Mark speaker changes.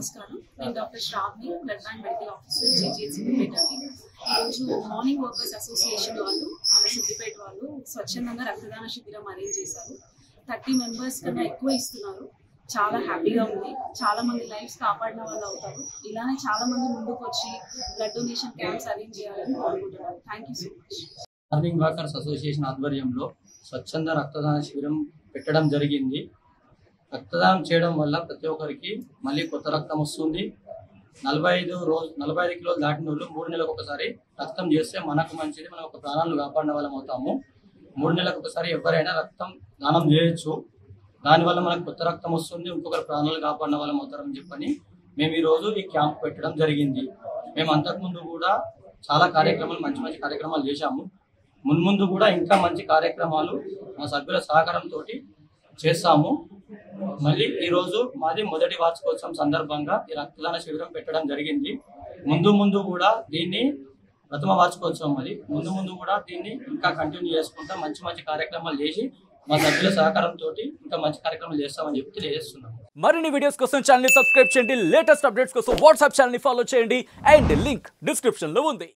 Speaker 1: నమస్కారం. నేను doctor Sravani, blood bank medical officer, GGH Siddipet. ఈరోజు మార్నింగ్ వర్కర్స్ అసోసియేషన్ వాళ్ళు, మన సిద్దిపేట వాళ్ళు స్వచ్ఛందంగా రక్తదాన శిబిరం అరేంజ్ చేశారు. 30 మెంబర్స్ కన్నా ఎక్కువ ఇస్తున్నారు. చాలా హ్యాపీగా ఉంది. చాలా మంది లైఫ్స్ కాపాడిన వాళ్ళు అవుతారు. ఇలానే చాలా మంది ముందుకు వచ్చి బ్లడ్ డొనేషన్ క్యాంప్స్ అరేంజ్ చేయాలని కోరుకుంటున్నాను. Thank you so much.
Speaker 2: Morning walkers association ఆధ్వర్యంలో స్వచ్ఛంద రక్తదాన శిబిరం పెట్టడం జరిగింది. రక్తదానం చేయడం వల్ల ప్రతి ఒక్కరికి మళ్ళీ కొత్త రక్తం వస్తుంది. 45 కిలోలు దాటిన వాళ్ళు 3 నెలలకు ఒకసారి రక్తం చేస్తే మనకు మంచిది. మనం ఒక ప్రాణాలను కాపాడిన వాళ్ళం అవుతాము. 3 నెలలకు ఒకసారి ఎవరైనా రక్తం దానం చేయొచ్చు. దానివల్ల మనకు కొత్త రక్తం వస్తుంది, ఇంకొకరి ప్రాణాలు కాపాడిన వాళ్ళం అవుతారని చెప్పని మేము ఈరోజు ఈ క్యాంప్ పెట్టడం జరిగింది. మేము అంతకుముందు కూడా చాలా కార్యక్రమాలు మంచి కార్యక్రమాలు చేశాము. మున్ముందు కూడా ఇంకా మంచి కార్యక్రమాలు మా సభ్యుల సహకారంతో చేస్తాము. మళ్ళీ ఈరోజు మాది మొదటి వార్షికోత్సవం సందర్భంగా ఈ రక్తదాన శిబిరం పెట్టడం జరిగింది. ముందు కూడా దీన్ని ప్రథమ వార్షికోత్సవం అది. ముందు కూడా దీన్ని ఇంకా కంటిన్యూ చేసుకుంటా మంచి కార్యక్రమాలు చేసి మా సభ్యుల సహకారంతో ఇంకా మంచి కార్యక్రమాలు చేస్తామని చెప్పి తెలియజేస్తున్నాం.
Speaker 3: మరిన్ని వీడియోస్ కోసం ఛానల్ ని సబ్స్క్రైబ్ చేయండి. లేటెస్ట్ అప్డేట్స్ కోసం వాట్సాప్ ఛానల్ ని ఫాలో చేయండి. అండ్ లింక్ డిస్క్రిప్షన్ లో ఉంది.